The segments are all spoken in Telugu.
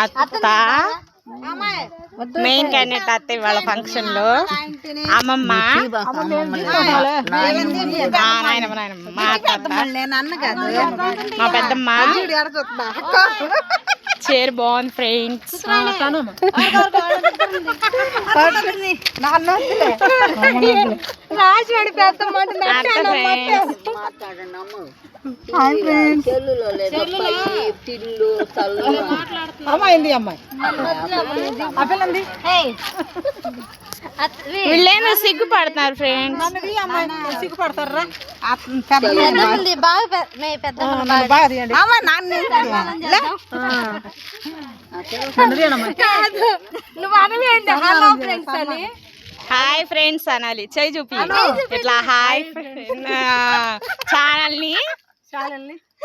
అత్త మెయిన్ క్యాండిడేట్ అత్త ఇవాళ ఫంక్షన్ లో. అమ్మమ్మ మా పెద్దమ్మ. చీర బాగుంది ఫ్రెండ్స్. వీళ్ళేమో సిగ్గుపడతారు ఫ్రెండ్స్. సిగ్గుపడతారా? హాయ్ ఫ్రెండ్స్ అనాలి. చెయ్యి చూపి ఇట్లా. హాయ్ ఛానల్ ని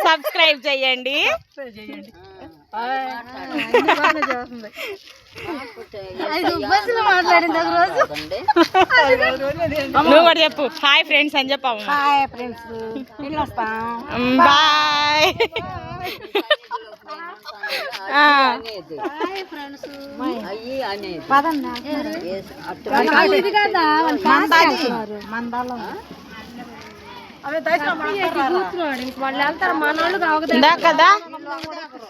సబ్స్క్రైబ్ చేయండి. నువ్వు కూడా చెప్పు హాయ్ ఫ్రెండ్స్ అని చెప్పాము. బాయ్. కదా